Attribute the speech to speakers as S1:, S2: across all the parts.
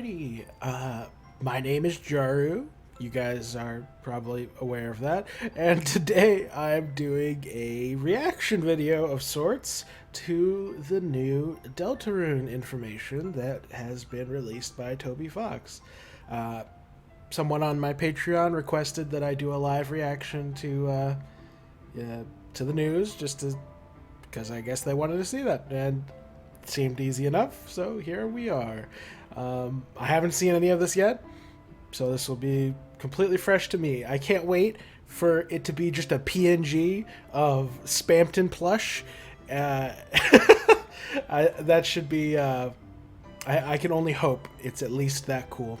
S1: Alrighty, my name is Jaru. You guys are probably aware of that. And today I'm doing a reaction video of sorts to the new Deltarune information that has been released by Toby Fox. Someone on my Patreon requested that I do a live reaction to the news, because I guess they wanted to see that, and it seemed easy enough. So here we are. I haven't seen any of this yet, so this will be completely fresh to me. I can't wait for it to be just a PNG of Spampton plush. That should be. I can only hope it's at least that cool.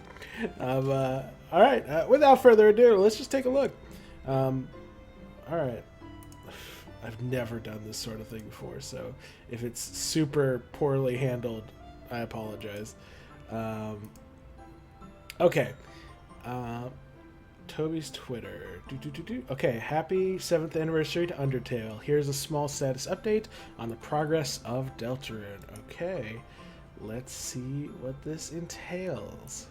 S1: All right. Without further ado, let's just take a look. All right. I've never done this sort of thing before, so if it's super poorly handled, I apologize. Okay. Toby's Twitter. Okay, happy 7th anniversary to Undertale. Here's a small status update on the progress of Deltarune. Okay, let's see what this entails.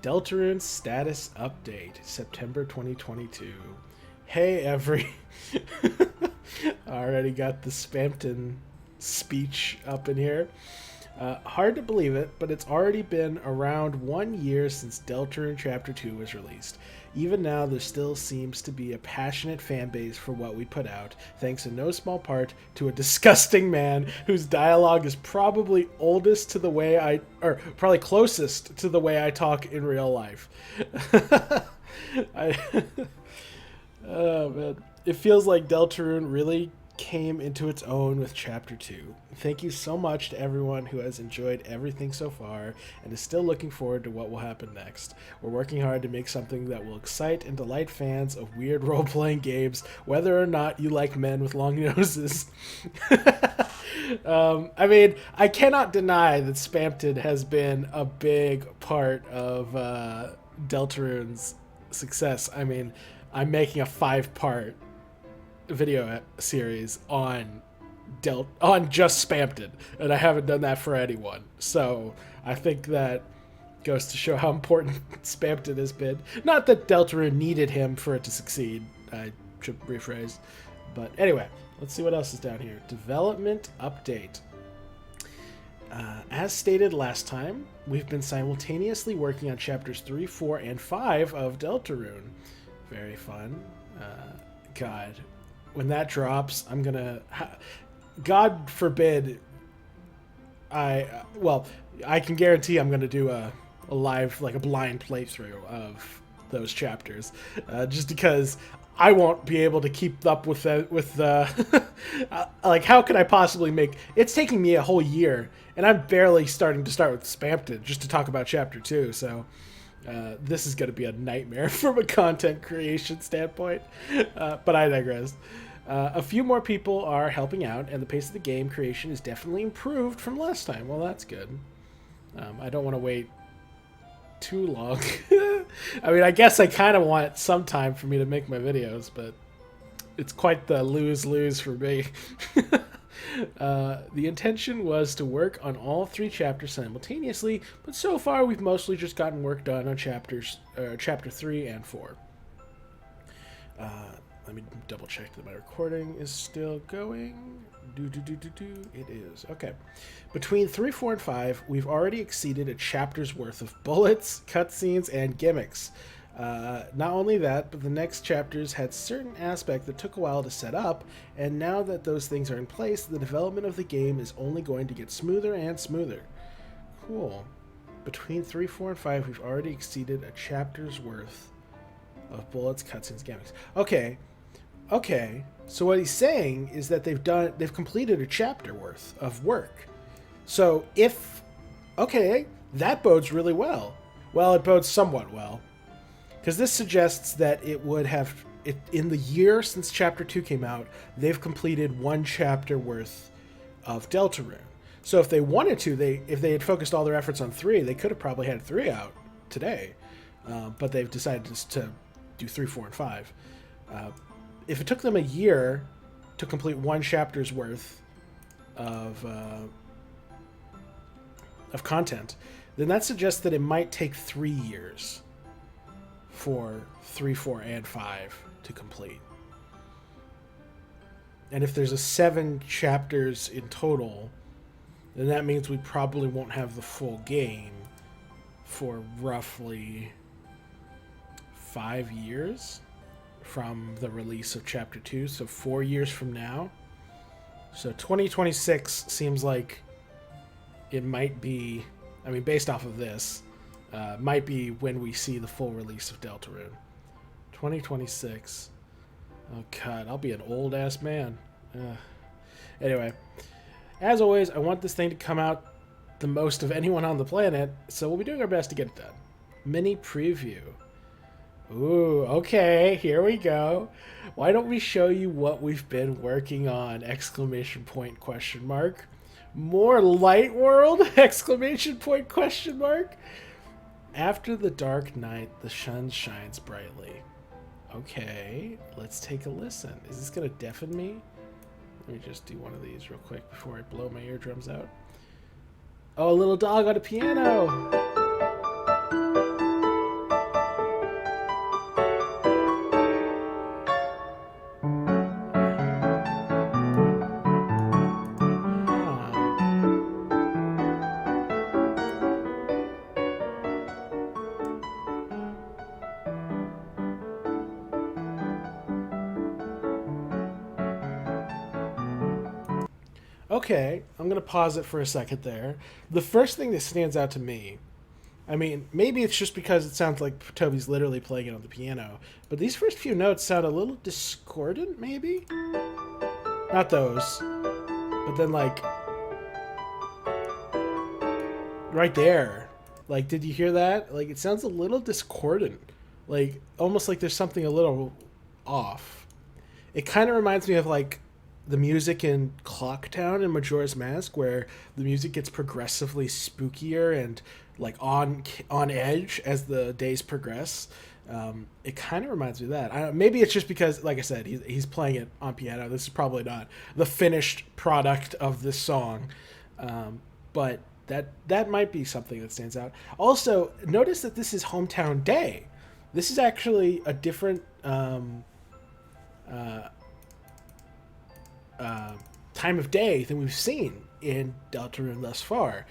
S1: Deltarune status update, September 2022. Hey, already got the Spampton speech up in here. Hard to believe it, but it's already been around 1 year since Deltarune Chapter 2 was released. Even now, there still seems to be a passionate fan base for what we put out, thanks in no small part to a disgusting man whose dialogue is probably closest to the way I talk in real life. Oh man, it feels like Deltarune really came into its own with Chapter 2. Thank you so much to everyone who has enjoyed everything so far and is still looking forward to what will happen next. We're working hard to make something that will excite and delight fans of weird role-playing games, whether or not you like men with long noses. I mean, I cannot deny that Spampton has been a big part of Deltarune's success. I mean, I'm making a 5-part video series on just Spampton, and I haven't done that for anyone. So I think that goes to show how important Spampton has been. Not that Deltarune needed him for it to succeed. I should rephrase. But anyway, let's see what else is down here. Development update. As stated last time, we've been simultaneously working on chapters 3, 4, and 5 of Deltarune. Very fun. God, when that drops, I'm gonna... God forbid I can guarantee I'm gonna do a live, like a blind playthrough of those chapters, just because I won't be able to keep up with the like, how could I possibly make... It's taking me a whole year, and I'm barely starting to start with Spampton just to talk about chapter 2, so... this is going to be a nightmare from a content creation standpoint, but I digress. A few more people are helping out, and the pace of the game creation is definitely improved from last time. Well, that's good. I don't want to wait too long. I mean, I guess I kind of want some time for me to make my videos, but it's quite the lose-lose for me. The intention was to work on all 3 chapters simultaneously, but so far we've mostly just gotten work done on chapter 3 and 4. Let me double check that my recording is still going. It is. Okay. Between 3, 4, and 5, we've already exceeded a chapter's worth of bullets, cutscenes, and gimmicks. Not only that, but the next chapters had certain aspects that took a while to set up, and now that those things are in place, the development of the game is only going to get smoother and smoother. Cool. Between 3, 4, and 5, we've already exceeded a chapter's worth of bullets, cutscenes, gimmicks. Okay. So what he's saying is that they've completed a chapter worth of work. So that bodes really well. Well, it bodes somewhat well. Because this suggests that in the year since Chapter 2 came out, they've completed 1 chapter worth of Deltarune. So if they wanted to, if they had focused all their efforts on 3, they could have probably had 3 out today. But they've decided just to do 3, 4, and 5. If it took them a year to complete 1 chapter's worth of content, then that suggests that it might take 3 years for 3, 4, and 5 to complete. And if there's a 7 chapters in total, then that means we probably won't have the full game for roughly 5 years from the release of chapter 2, so 4 years from now. So 2026 seems like it might be, I mean, based off of this, might be when we see the full release of Deltarune. 2026. Oh god, I'll be an old ass man. Anyway, as always, I want this thing to come out the most of anyone on the planet, so we'll be doing our best to get it done. Mini preview. Ooh, okay, here we go. Why don't we show you what we've been working on? Exclamation point, question mark. More light world? Exclamation point, question mark. After the dark night, the sun shines brightly. Okay, let's take a listen. Is this gonna deafen me? Let me just do one of these real quick before I blow my eardrums out. Oh, a little dog on a piano! Okay, I'm going to pause it for a second there. The first thing that stands out to me, I mean, maybe it's just because it sounds like Toby's literally playing it on the piano, but these first few notes sound a little discordant, maybe? Not those, but then, like, right there. Like, did you hear that? Like, it sounds a little discordant. Like, almost like there's something a little off. It kind of reminds me of, like, the music in Clocktown in Majora's Mask, where the music gets progressively spookier and like on edge as the days progress. It kind of reminds me of that. Maybe it's just because, like I said, he's playing it on piano. This is probably not the finished product of this song, but that might be something that stands out. Also, notice that this is Hometown Day. This is actually a different time of day than we've seen in Deltarune thus far,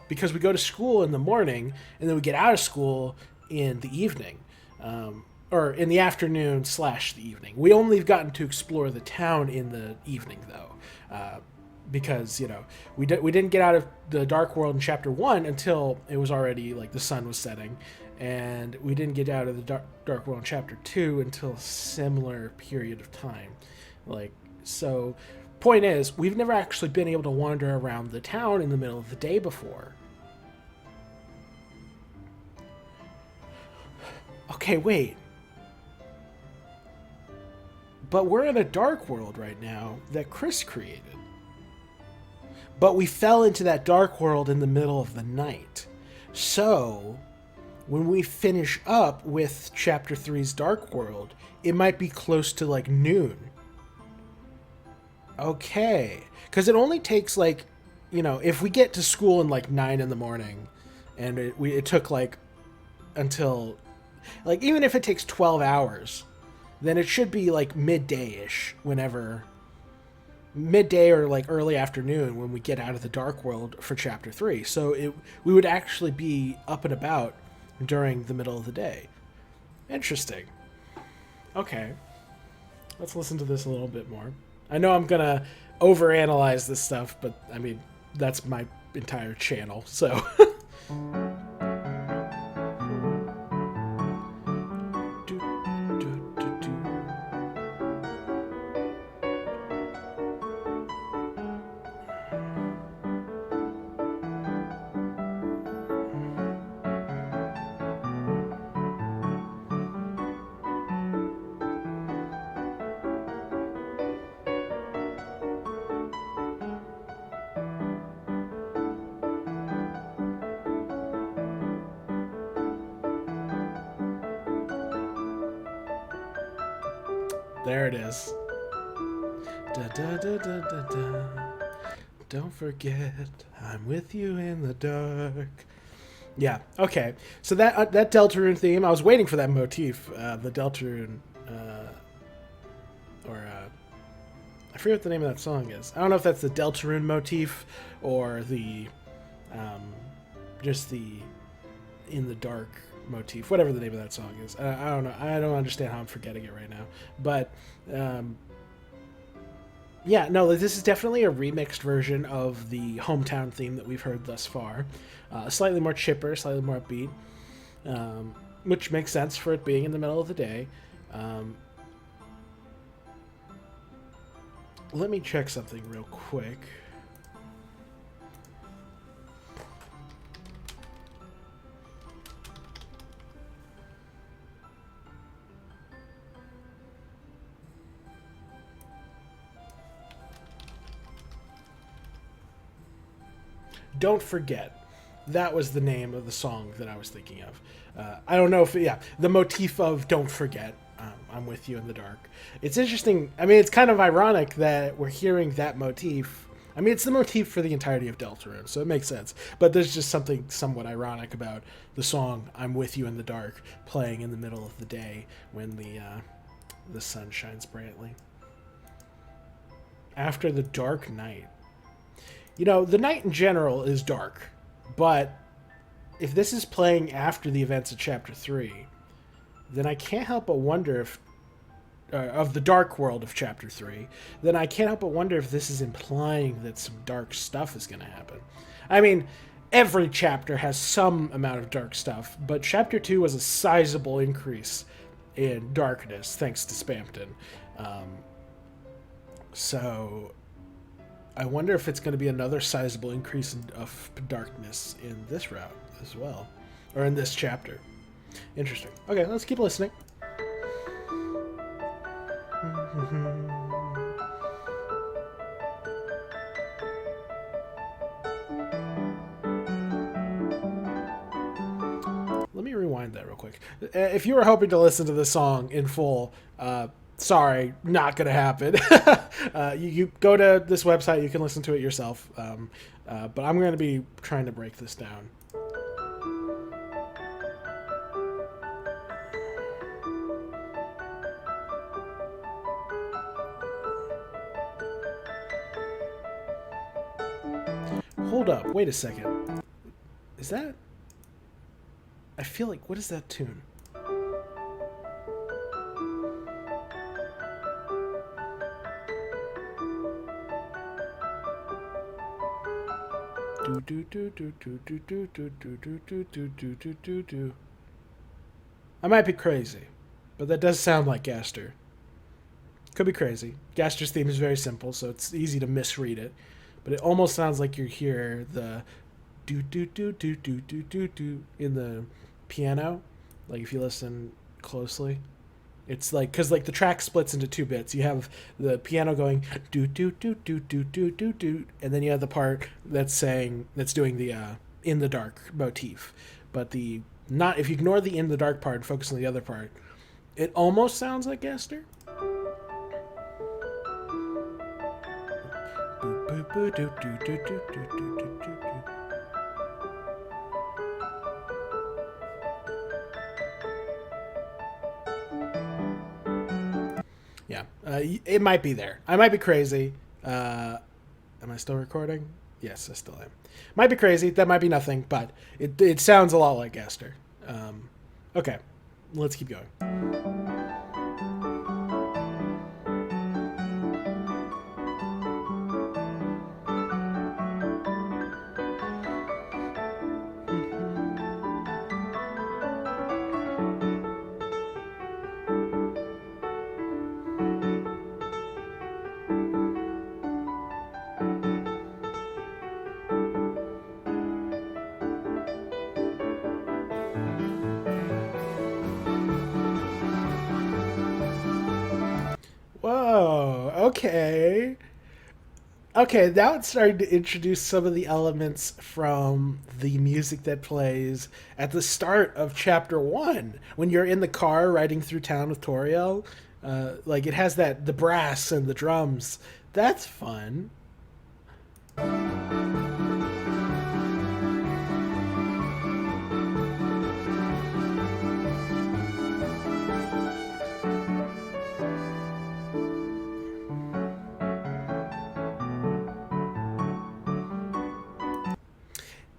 S1: because we go to school in the morning and then we get out of school in the evening, or in the afternoon / the evening. We only have gotten to explore the town in the evening though, because we didn't get out of the Dark World in Chapter 1 until it was already like the sun was setting, and we didn't get out of the Dark World in Chapter 2 until a similar period of time. So, point is, we've never actually been able to wander around the town in the middle of the day before. Okay, wait. But we're in a dark world right now that Chris created. But we fell into that dark world in the middle of the night. So, when we finish up with Chapter 3's Dark World, it might be close to like noon. Okay, because it only takes like, if we get to school in like 9 in the morning, and it took like until, like, even if it takes 12 hours, then it should be like midday-ish, midday or like early afternoon when we get out of the Dark World for Chapter 3. So we would actually be up and about during the middle of the day. Interesting. Okay, let's listen to this a little bit more. I know I'm gonna overanalyze this stuff, but I mean, that's my entire channel, so. There it is. Da, da, da, da, da, da. Don't forget, I'm with you in the dark. Yeah. Okay. So that Deltarune theme, I was waiting for that motif, the Deltarune, or I forget what the name of that song is. I don't know if that's the Deltarune motif or the, um, just the in the dark motif, whatever the name of that song is. I don't know. I don't understand how I'm forgetting it right now. But yeah, no, this is definitely a remixed version of the hometown theme that we've heard thus far. Slightly more chipper, slightly more upbeat, which makes sense for it being in the middle of the day. Let me check something real quick. Don't Forget. That was the name of the song that I was thinking of. I don't know if, yeah, the motif of Don't Forget, I'm with you in the dark. It's interesting. I mean, it's kind of ironic that we're hearing that motif. I mean, it's the motif for the entirety of Deltarune, so it makes sense. But there's just something somewhat ironic about the song "I'm With You in the Dark" playing in the middle of the day when the sun shines brightly. After the dark night. You know, the night in general is dark, but if this is playing after the events of Chapter 3, then I can't help but wonder if of the dark world of Chapter 3, then I can't help but wonder if this is implying that some dark stuff is going to happen. I mean, every chapter has some amount of dark stuff, but Chapter 2 was a sizable increase in darkness, thanks to Spampton. So I wonder if it's going to be another sizable increase of darkness in this route as well, or in this chapter. Interesting. Okay, let's keep listening. Let me rewind that real quick. If you were hoping to listen to the song in full, sorry, not going to happen. You go to this website, you can listen to it yourself. But I'm going to be trying to break this down. Hold up, wait a second. Is that... I feel like, what is that tune? I might be crazy, but that does sound like Gaster. Could be crazy. Gaster's theme is very simple, so it's easy to misread it. But it almost sounds like you hear the do do do do do do do do in the piano. Like if you listen closely, it's like because like the track splits into two bits. You have the piano going do do do do do do do do, and then you have the part that's doing the in the dark motif. But the not if you ignore the in the dark part and focus on the other part, it almost sounds like Gaster. Yeah, it might be there. I might be crazy. Am I still recording? Yes, I still am. Might be crazy. That might be nothing, but it sounds a lot like Gaster. Okay, let's keep going. Whoa, okay. Okay, now it's starting to introduce some of the elements from the music that plays at the start of chapter 1 when you're in the car riding through town with Toriel. Like it has the brass and the drums. That's fun.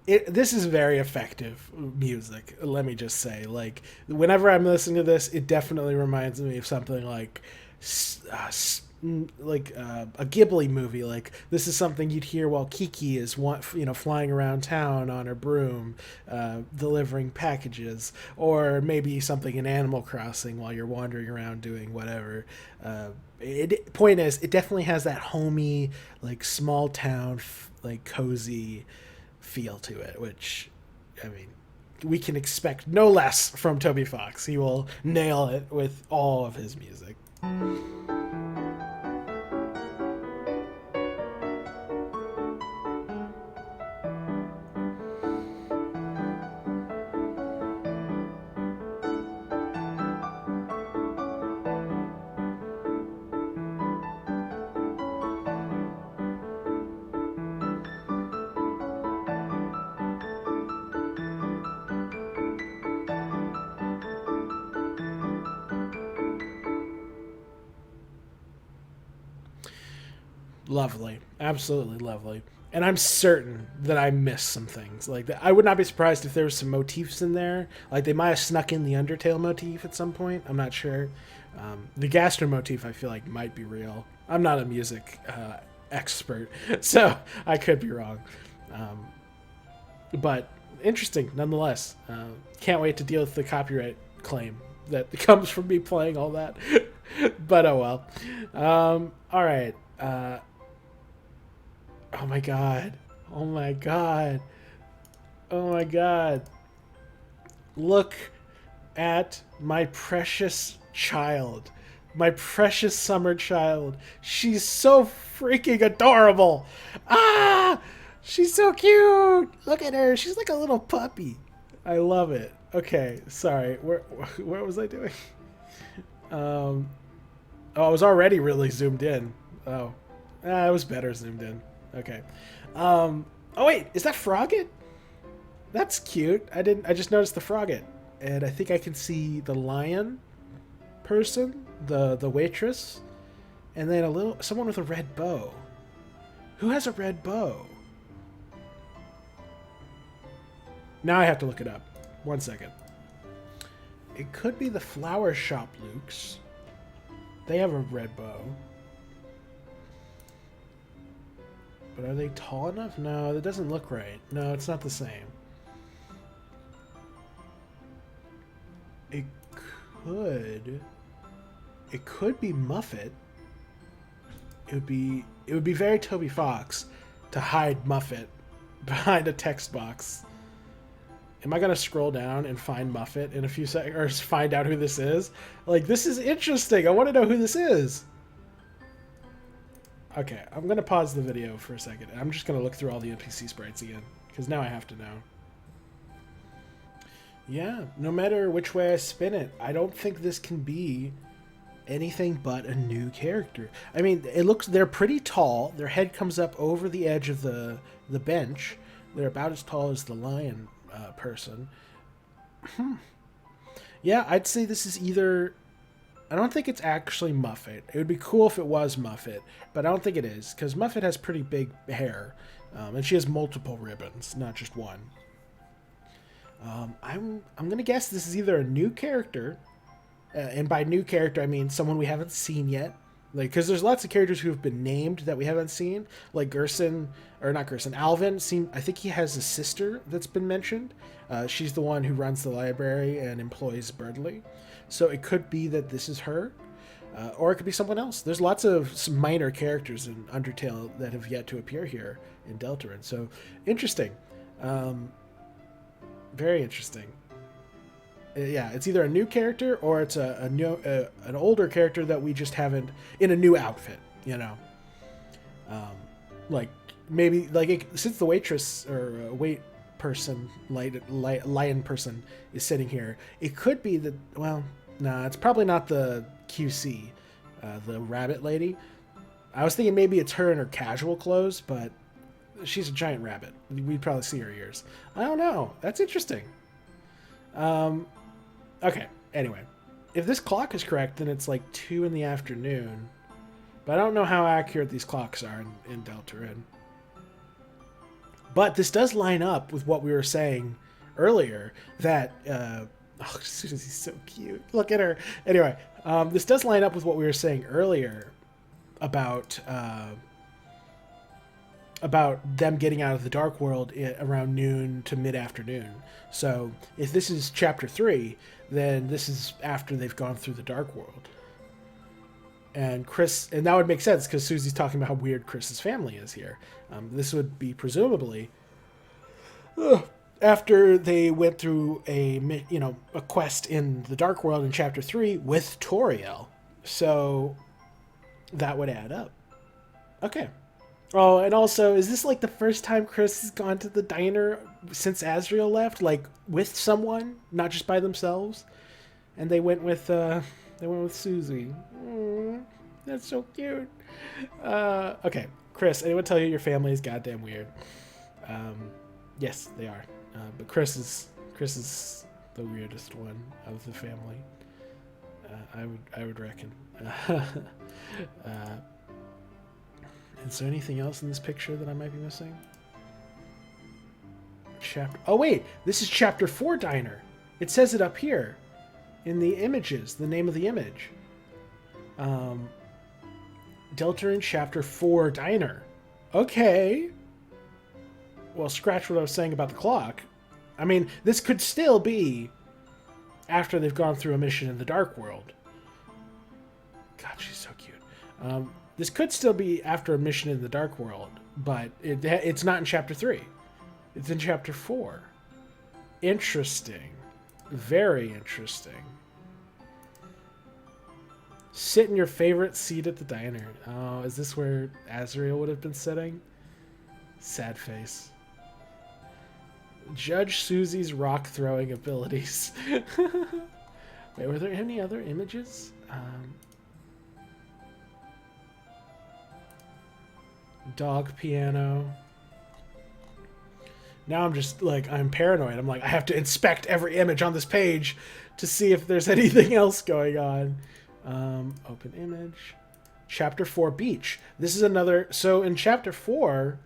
S1: This is very effective music. Let me just say, like, whenever I'm listening to this, it definitely reminds me of something like, a Ghibli movie. Like, this is something you'd hear while Kiki is flying around town on her broom, delivering packages, or maybe something in Animal Crossing while you're wandering around doing whatever. Point is, it definitely has that homey, like, small town, like, cozy feel to it, which, I mean, we can expect no less from Toby Fox. He will nail it with all of his music. Lovely, absolutely lovely. And I'm certain that I missed some things. Like, I would not be surprised if there was some motifs in there. Like, they might have snuck in the Undertale motif at some point. I'm not sure. The Gaster motif, I feel like, might be real. I'm not a music expert, so I could be wrong. But interesting, nonetheless. Can't wait to deal with the copyright claim that comes from me playing all that. But oh well. All right. Oh my god. Oh my god. Oh my god. Look at my precious child. My precious summer child. She's so freaking adorable. Ah! She's so cute. Look at her. She's like a little puppy. I love it. Okay, sorry. Where was I doing? Oh, I was already really zoomed in. Oh. I was better zoomed in. Okay. Oh wait, is that Frogget? That's cute. I just noticed the Frogget. And I think I can see the lion person, the waitress, and then someone with a red bow. Who has a red bow? Now I have to look it up. 1 second. It could be the Flower Shop Lukes. They have a red bow. But are they tall enough? No, that doesn't look right. No, it's not the same. It could be Muffet. It would be very Toby Fox to hide Muffet behind a text box. Am I gonna scroll down and find Muffet in a few seconds, or find out who this is? Like, this is interesting. I want to know who this is. Okay, I'm going to pause the video for a second. I'm just going to look through all the NPC sprites again, because now I have to know. Yeah, no matter which way I spin it, I don't think this can be anything but a new character. I mean, they're pretty tall. Their head comes up over the edge of the bench. They're about as tall as the lion person. Yeah, I'd say this is either... I don't think it's actually Muffet. It would be cool if it was Muffet, but I don't think it is, because Muffet has pretty big hair, and she has multiple ribbons, not just one. I'm gonna guess this is either a new character, and by new character I mean someone we haven't seen yet, like, because there's lots of characters who have been named that we haven't seen, like Gerson, or not Gerson, Alvin. I think he has a sister that's been mentioned. She's the one who runs the library and employs Birdley. So it could be that this is her, or it could be someone else. There's lots of some minor characters in Undertale that have yet to appear here in Deltarune. So interesting. Very interesting. Yeah, it's either a new character or it's an older character that we just haven't in a new outfit, you know. Like, maybe, like, since the waitress or wait person, lion person is sitting here, it could be that, well, nah, it's probably not the QC, the rabbit lady. I was thinking maybe it's her in her casual clothes, but she's a giant rabbit. We'd probably see her ears. I don't know. That's interesting. Okay, anyway. If this clock is correct, then it's like 2 in the afternoon. But I don't know how accurate these clocks are in Deltarune. But this does line up with what we were saying earlier, that oh, Susie's so cute. Look at her. Anyway, this does line up with what we were saying earlier about them getting out of the dark world around noon to mid-afternoon. So if this is chapter 3, then this is after they've gone through the dark world. And that would make sense because Susie's talking about how weird Chris's family is here. This would be presumably after they went through a quest in the dark world in chapter 3 with Toriel. So that would add up. Okay. Oh, and also, is this like the first time Chris has gone to the diner since Azriel left, like with someone, not just by themselves? And they went with Susie. That's so cute. Okay, Chris, anyone tell you your family is goddamn weird? Yes, they are. But Chris is the weirdest one of the family. I would reckon. Is there anything else in this picture that I might be missing? Oh wait, this is chapter 4 diner. It says it up here in the images, the name of the image. Deltarune chapter 4 diner. Okay. Well, scratch what I was saying about the clock. I mean, this could still be after they've gone through a mission in the dark world. God, she's so cute. This could still be after a mission in the dark world, but it's not in chapter 3. It's in chapter 4. Interesting. Very interesting. Sit in your favorite seat at the diner. Oh, is this where Azriel would have been sitting? Sad face. Judge Susie's rock throwing abilities. Wait, were there any other images? Dog piano. Now I'm just like, I'm paranoid. I'm like, I have to inspect every image on this page to see if there's anything else going on. Open image. Chapter 4 beach. This is another. So in chapter 4,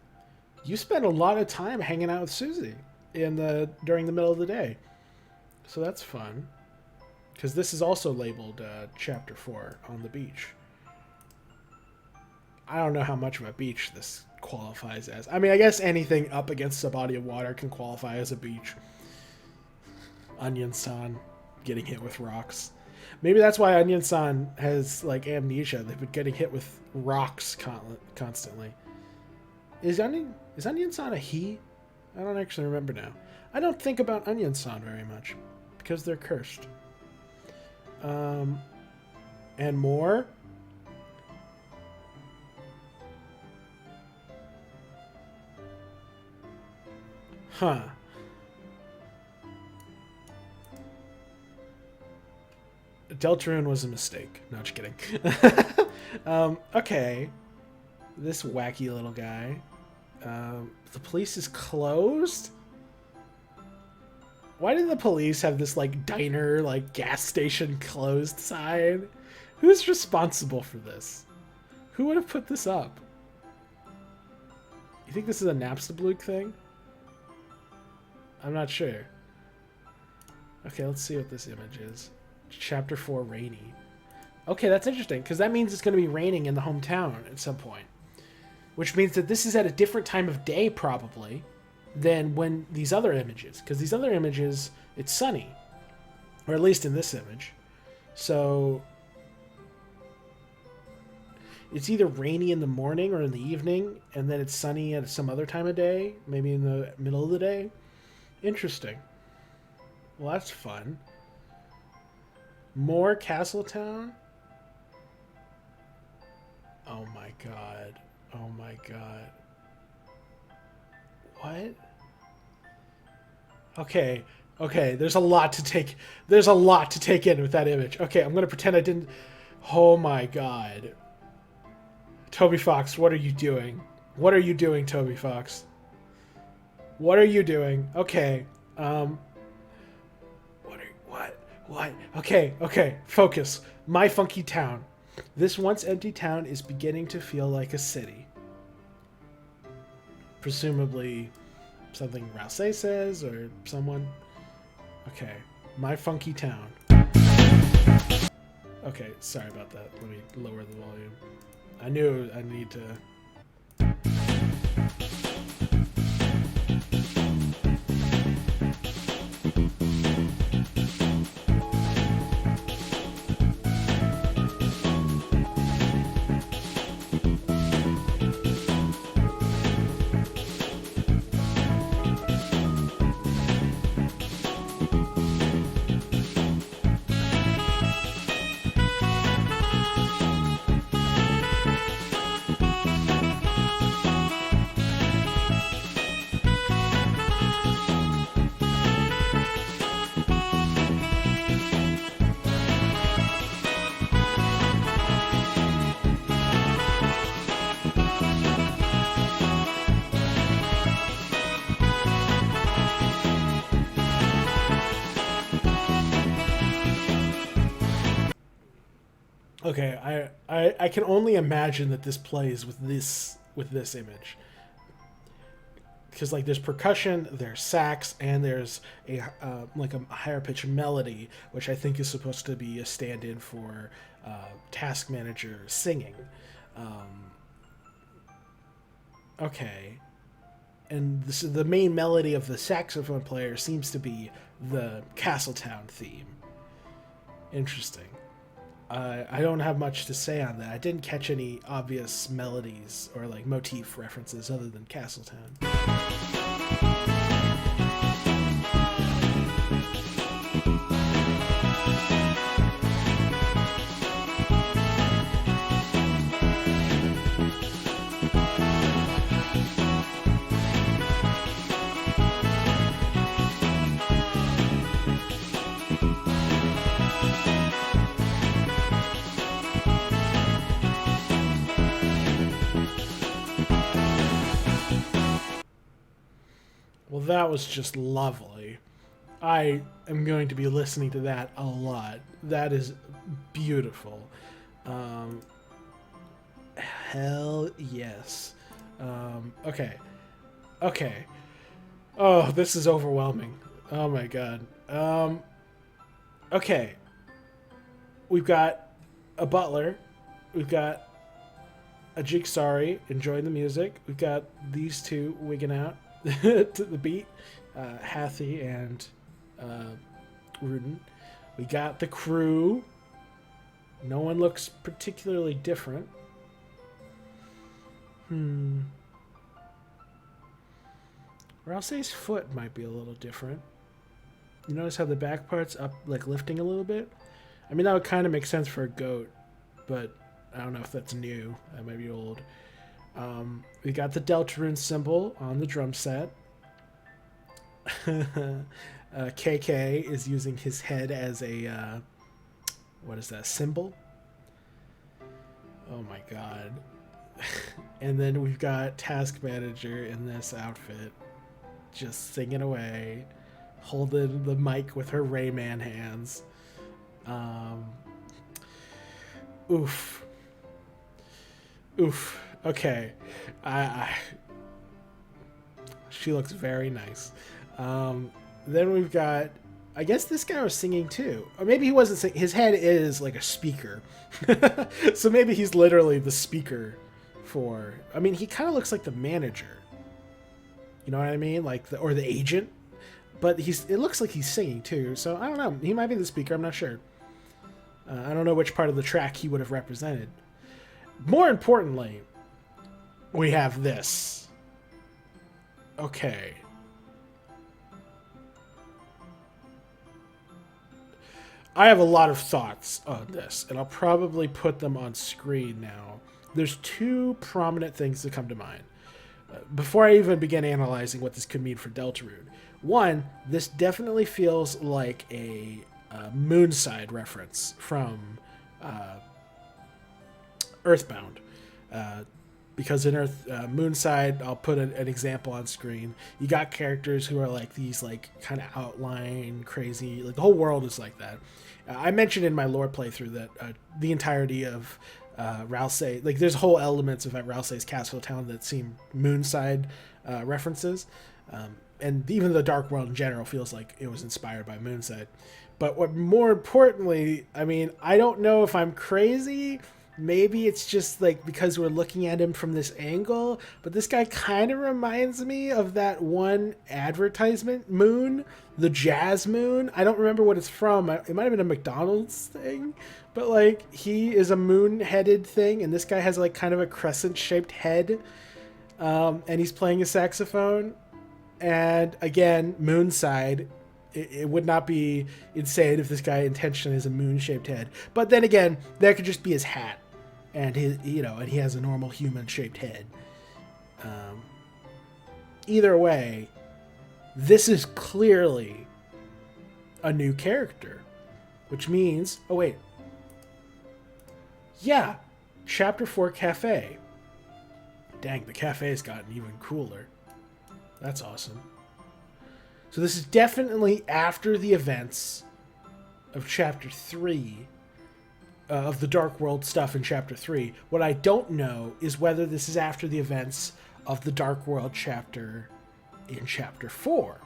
S1: you spend a lot of time hanging out with Susie during the middle of the day. So that's fun. Because this is also labeled chapter 4 on the beach. I don't know how much of a beach this qualifies as. I mean, I guess anything up against a body of water can qualify as a beach. Onion-san getting hit with rocks. Maybe that's why Onion-san has like amnesia. They've been getting hit with rocks constantly. Is Onion-san a he? I don't actually remember now. I don't think about Onion-san very much because they're cursed. And more. Huh. Deltarune was a mistake. No, just kidding. Okay. This wacky little guy. The police is closed? Why did the police have this, like, diner, like, gas station closed sign? Who's responsible for this? Who would have put this up? You think this is a Napstablook thing? I'm not sure. Okay, let's see what this image is. Chapter 4, rainy. Okay, that's interesting, because that means it's going to be raining in the hometown at some point. Which means that this is at a different time of day, probably, than when these other images. Because these other images, it's sunny. Or at least in this image. So it's either rainy in the morning or in the evening, and then it's sunny at some other time of day, maybe in the middle of the day. Interesting. Well, that's fun. More Castletown? Oh my god. Oh my god. What? Okay. Okay, there's a lot to take in with that image. Okay, I'm going to pretend I didn't. Oh my god. Toby Fox, what are you doing? What are you doing, Toby Fox? What are you doing? Okay. What? Okay. Focus. My funky town. This once empty town is beginning to feel like a city. Presumably something Rousey says or someone? Okay. My funky town. Okay, sorry about that. Let me lower the volume. I knew I need to... Okay, I can only imagine that this plays with this image, because like there's percussion, there's sax, and there's a like a higher pitched melody, which I think is supposed to be a stand-in for task manager singing. Okay, and this is the main melody of the saxophone player seems to be the Castletown theme. Interesting. I don't have much to say on that. I didn't catch any obvious melodies or like motif references other than Castletown. Well, that was just lovely. I am going to be listening to that a lot. That is beautiful. Hell yes. Okay. Okay. Oh, this is overwhelming. Oh my god. Okay. We've got a butler. We've got a Jigsaw enjoying the music. We've got these two wigging out to the beat, Hathy and Rudin. We got the crew. No one looks particularly different. Rousey's foot might be a little different. You notice how the back part's up, like lifting a little bit? I mean, that would kind of make sense for a goat, but I don't know if that's new. That might be old. We got the Deltarune symbol on the drum set. KK is using his head as a, what is that, symbol? Oh my god. And then we've got Task Manager in this outfit, just singing away, holding the mic with her Rayman hands. Oof. Oof. Okay. She looks very nice. Then we've got, I guess this guy was singing too. Or maybe he wasn't singing. His head is like a speaker. So maybe he's literally the speaker for, I mean, he kind of looks like the manager. You know what I mean? Like or the agent. But it looks like he's singing too. So I don't know. He might be the speaker. I'm not sure. I don't know which part of the track he would have represented. More importantly, we have this. Okay. I have a lot of thoughts on this, and I'll probably put them on screen now. There's two prominent things that come to mind. Before I even begin analyzing what this could mean for Deltarune. One, this definitely feels like a Moonside reference from Earthbound. Because in Moonside, I'll put an example on screen. You got characters who are like these, like kind of outline crazy. Like the whole world is like that. I mentioned in my lore playthrough that the entirety of Rousey, like there's whole elements of Rousey's Castletown that seem Moonside references. And even the Dark World in general feels like it was inspired by Moonside. But what more importantly, I mean, I don't know if I'm crazy. Maybe it's just like because we're looking at him from this angle, but this guy kind of reminds me of that one advertisement moon, the Jazz Moon. I don't remember what it's from. It might have been a McDonald's thing, but like he is a moon-headed thing, and this guy has like kind of a crescent-shaped head, and he's playing a saxophone. And again, Moonside. It would not be insane if this guy intentionally has a moon-shaped head. But then again, that could just be his hat, and and he has a normal human-shaped head. Either way, this is clearly a new character, which means, oh wait, yeah, Chapter 4 Cafe. Dang, the cafe's gotten even cooler. That's awesome. So this is definitely after the events of Chapter 3, of the Dark World stuff in Chapter 3. What I don't know is whether this is after the events of the Dark World chapter in Chapter 4.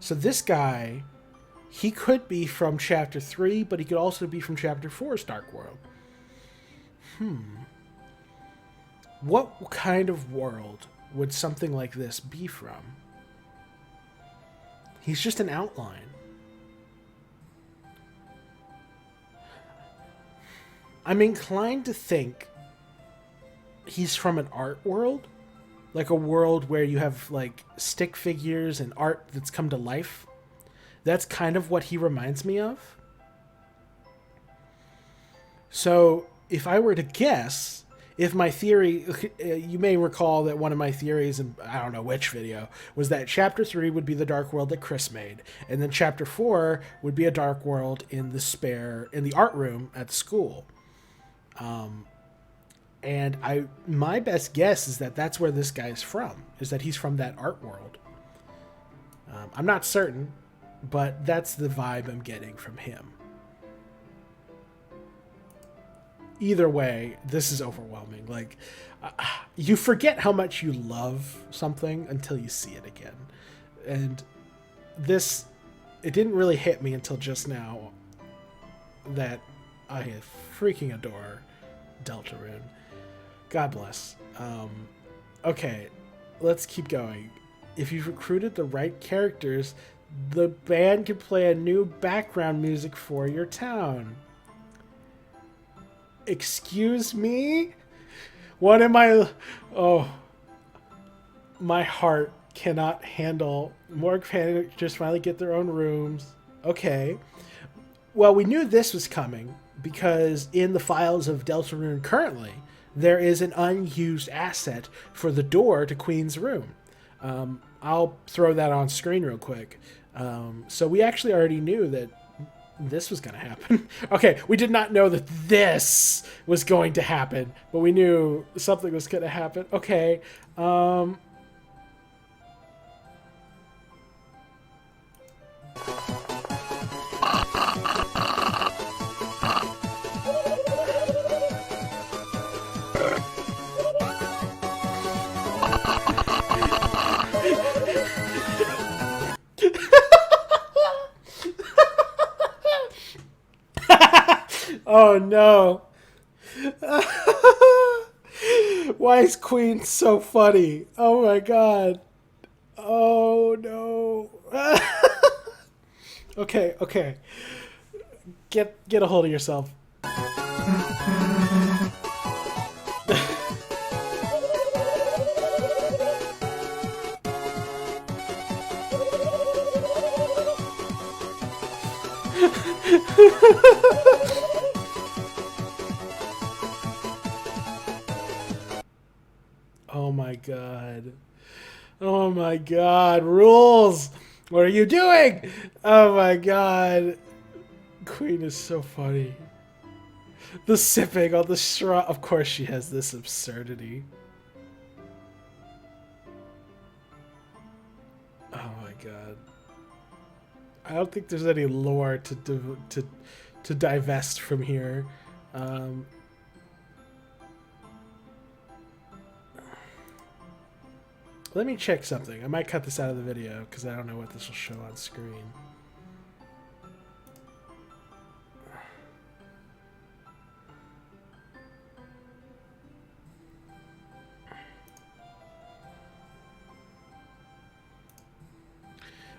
S1: So this guy, he could be from Chapter 3, but he could also be from Chapter 4's Dark World. What kind of world would something like this be from? He's just an outline. I'm inclined to think he's from an art world, like a world where you have like stick figures and art that's come to life. That's kind of what he reminds me of. So if I were to guess, if my theory, you may recall that one of my theories, and I don't know which video, was that Chapter 3 would be the Dark World that Chris made, and then Chapter 4 would be a Dark World in the art room at the school. And my best guess is that that's where this guy's from, is that he's from that art world. I'm not certain, but that's the vibe I'm getting from him. Either way, this is overwhelming. Like, you forget how much you love something until you see it again. And this, it didn't really hit me until just now that I freaking adore Deltarune. God bless. Okay, let's keep going. If you've recruited the right characters, the band can play a new background music for your town. Excuse me? What am I... Oh. My heart cannot handle more characters finally get their own rooms. Okay. Well, we knew this was coming because in the files of Deltarune currently, there is an unused asset for the door to Queen's room. I'll throw that on screen real quick. So we actually already knew that this was going to happen. Okay, we did not know that this was going to happen, but we knew something was going to happen. Okay. Oh no. Why is Queen so funny? Oh my god. Oh no. Okay. Get a hold of yourself. Oh my god. Oh my god. Rules! What are you doing? Oh my god. Queen is so funny. The sipping on the straw. Of course she has this absurdity. Oh my god. I don't think there's any lore to divest from here. Let me check something. I might cut this out of the video because I don't know what this will show on screen.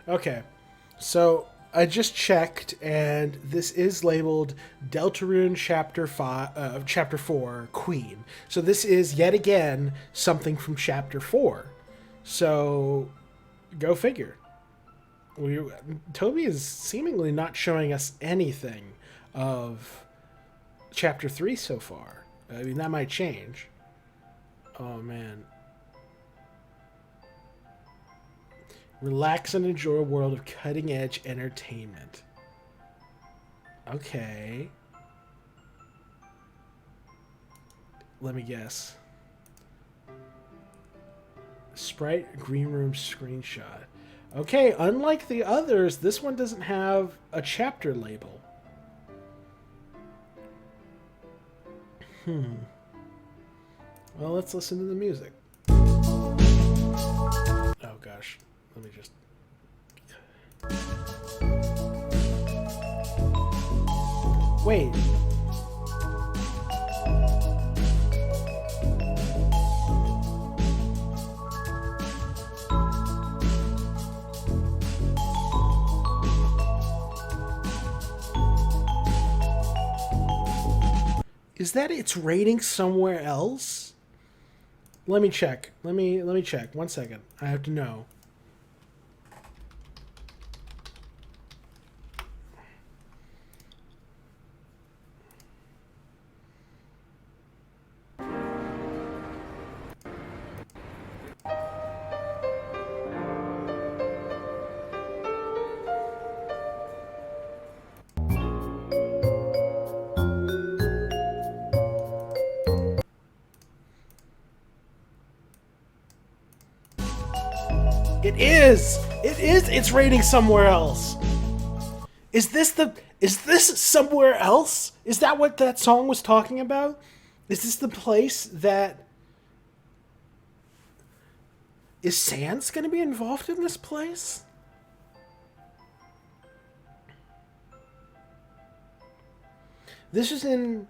S1: Okay, so I just checked, and this is labeled Deltarune Chapter 4, Queen. So this is yet again something from Chapter 4. So, go figure. Toby is seemingly not showing us anything of Chapter 3 so far. I mean, that might change. Oh, man. Relax and enjoy a world of cutting-edge entertainment. Okay. Let me guess. Sprite Green Room screenshot. Okay, unlike the others, this one doesn't have a chapter label. Well, let's listen to the music. Oh gosh. Let me just... Wait. Is that it's rating somewhere else? Let me check. Let me check. 1 second. I have to know. It is! It is! It's rating somewhere else! Is this somewhere else? Is that what that song was talking about? Is this the place that... Is Sans gonna be involved in this place? This is in...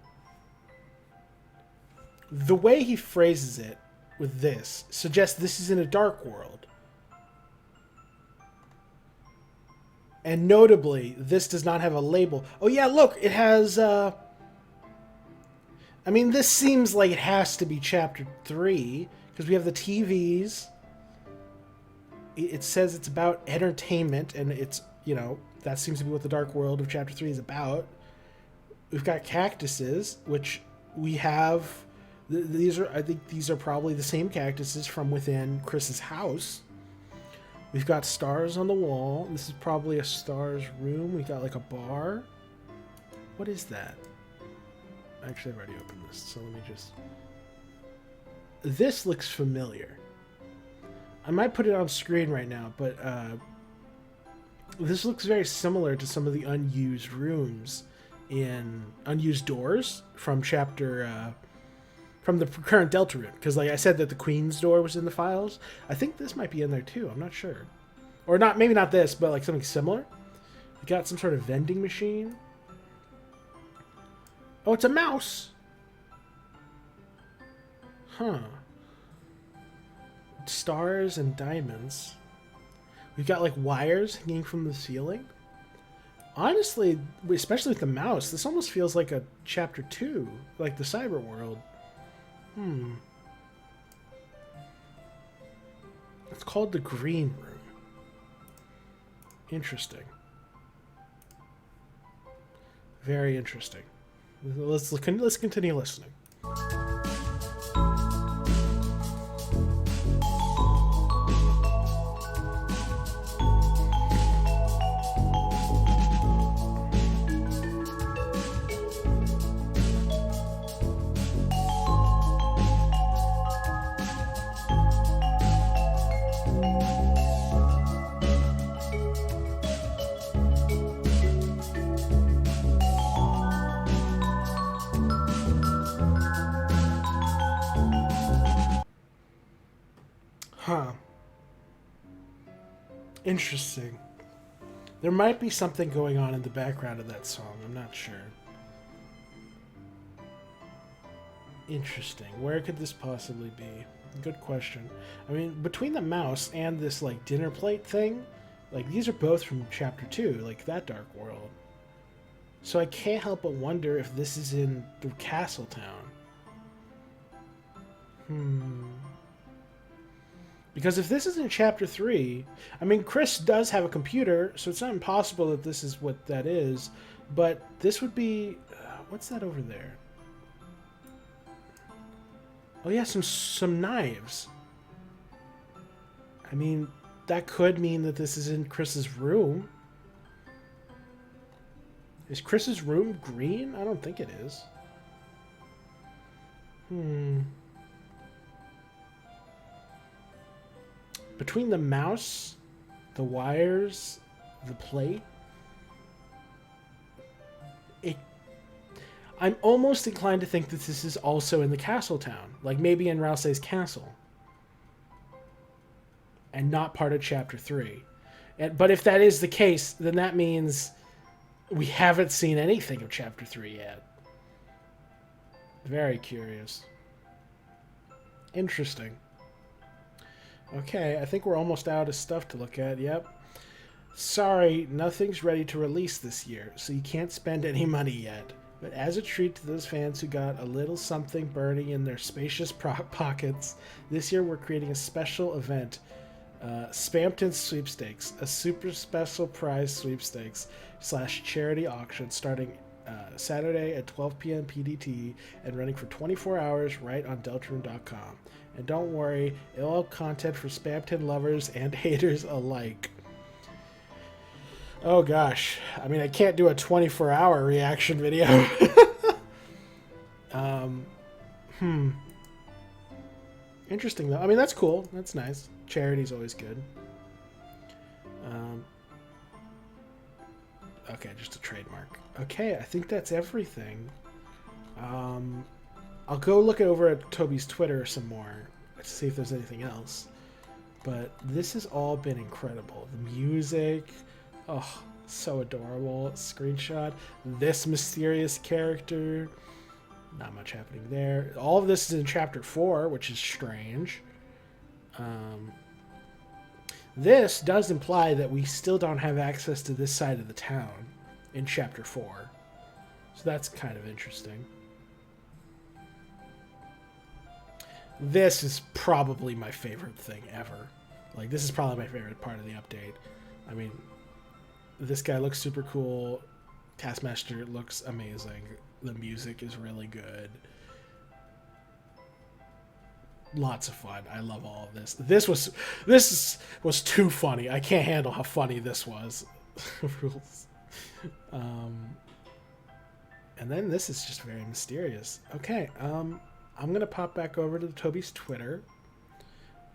S1: The way he phrases it with this suggests this is in a dark world. And notably, this does not have a label. Oh yeah, look, it has, I mean, this seems like it has to be Chapter 3, because we have the TVs. It says it's about entertainment, and it's, you know, that seems to be what the dark world of Chapter 3 is about. We've got cactuses, which we have... I think these are probably the same cactuses from within Chris's house. We've got stars on the wall. This is probably a star's room. We got like a bar. What is that? Actually, I've already opened this, so let me just... This looks familiar. I might put it on screen right now, but this looks very similar to some of the unused rooms in... Unused doors from chapter... from the current Deltarune, because like I said that the Queen's door was in the files. I think this might be in there too. I'm not sure, or not. Maybe not this, but like something similar. We got some sort of vending machine. Oh, it's a mouse. Huh. Stars and diamonds. We've got like wires hanging from the ceiling. Honestly, especially with the mouse, this almost feels like a chapter 2, like the cyber world. It's called the Green Room. Interesting. Very interesting. Let's continue listening. Interesting. There might be something going on in the background of that song. I'm not sure. Interesting. Where could this possibly be? Good question. I mean, between the mouse and this, like, dinner plate thing, like, these are both from Chapter 2, like, that Dark World. So I can't help but wonder if this is in the Castle Town. Because if this is in Chapter 3, I mean, Chris does have a computer, so it's not impossible that this is what that is, but this would be... what's that over there? Oh yeah, some knives. I mean, that could mean that this is in Chris's room. Is Chris's room green? I don't think it is. Between the mouse, the wires, the plate, I'm almost inclined to think that this is also in the castle town, like maybe in Rousey's castle, and not part of Chapter 3. But if that is the case, then that means we haven't seen anything of Chapter 3 yet. Very curious. Interesting. Okay, I think we're almost out of stuff to look at. Yep. Sorry, nothing's ready to release this year, so you can't spend any money yet. But as a treat to those fans who got a little something burning in their spacious pockets, this year we're creating a special event, Spampton Sweepstakes, a super special prize sweepstakes / charity auction starting Saturday at 12 p.m. PDT and running for 24 hours right on DELTARUNE.com. And don't worry, it'll have content for Spampton lovers and haters alike. Oh gosh, I mean, I can't do a 24-hour reaction video. Interesting though. I mean, that's cool. That's nice. Charity's always good. Okay, just a trademark. Okay, I think that's everything. I'll go look over at Toby's Twitter some more to see if there's anything else. But this has all been incredible. The music, oh, so adorable. Screenshot. This mysterious character. Not much happening there. All of this is in Chapter 4, which is strange. This does imply that we still don't have access to this side of the town in Chapter 4. So that's kind of interesting. This is probably my favorite thing ever. Like, this is probably my favorite part of the update. I mean, this guy looks super cool. Taskmaster looks amazing. The music is really good. Lots of fun. I love all of this. This was too funny. I can't handle how funny this was. And then this is just very mysterious. Okay, I'm gonna pop back over to Toby's Twitter,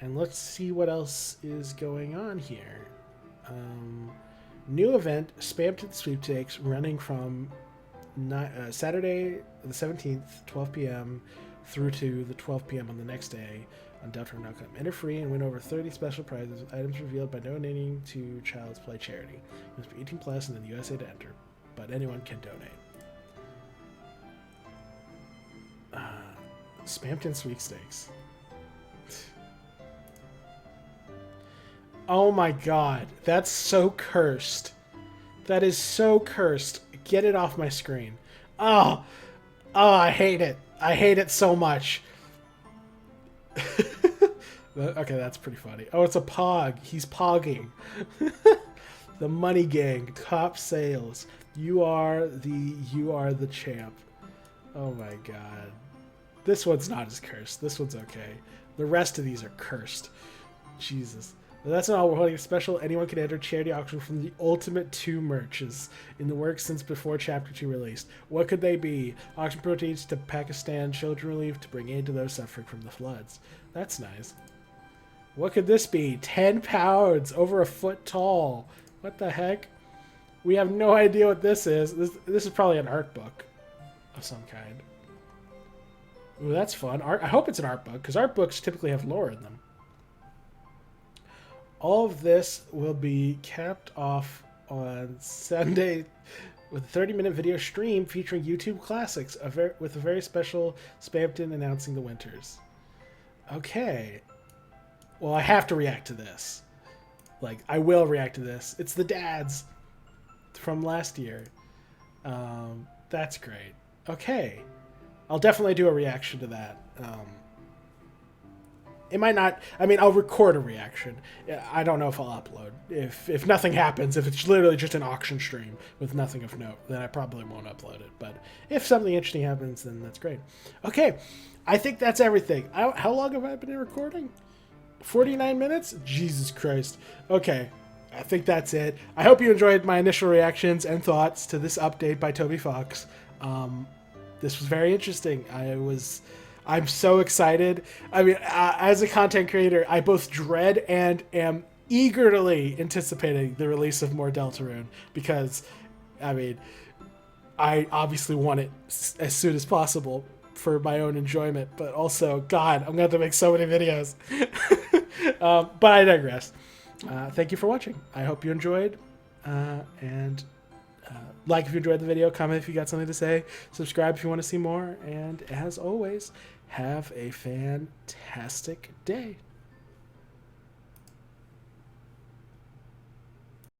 S1: and let's see what else is going on here. New event, Spampton Sweepstakes, running from Saturday the 17th, 12 p.m. through to the 12 p.m. on the next day on DELTARUNE.com. Enter free and win over 30 special prizes with items revealed by donating to Child's Play charity. You must be 18 plus and in the USA to enter, but anyone can donate. Spampton Sweepstakes. Oh my god, that's so cursed. That is so cursed. Get it off my screen. Oh, I hate it. I hate it so much. Okay, that's pretty funny. Oh, it's a pog. He's pogging. The Money Gang, top sales. You are the champ. Oh my god. This one's not as cursed. This one's okay. The rest of these are cursed. Jesus. But that's not all. We're holding a special. Anyone can enter charity auction from the Ultimate 2 merches in the works since before Chapter 2 released. What could they be? Auction proceeds to Pakistan children relief to bring aid to those suffering from the floods. That's nice. What could this be? 10 pounds, over a foot tall. What the heck? We have no idea what this is. This is probably an art book of some kind. Ooh, that's fun. I hope it's an art book, because art books typically have lore in them. All of this will be capped off on Sunday with a 30-minute video stream featuring YouTube classics with a very special Spamton announcing the winters. Okay. Well, I have to react to this. Like, I will react to this. It's the dads from last year. That's great. Okay. I'll definitely do a reaction to that. It might not... I mean, I'll record a reaction. I don't know if I'll upload. If nothing happens, if it's literally just an auction stream with nothing of note, then I probably won't upload it. But if something interesting happens, then that's great. Okay. I think that's everything. How long have I been recording? 49 minutes? Jesus Christ. Okay. I think that's it. I hope you enjoyed my initial reactions and thoughts to this update by Toby Fox. This was very interesting. I'm so excited. I mean, as a content creator, I both dread and am eagerly anticipating the release of more Deltarune because, I mean, I obviously want it as soon as possible for my own enjoyment, but also, God, I'm going to have to make so many videos. But I digress. Thank you for watching. I hope you enjoyed, and like if you enjoyed the video, comment if you got something to say, subscribe if you want to see more, and as always, have a fantastic day.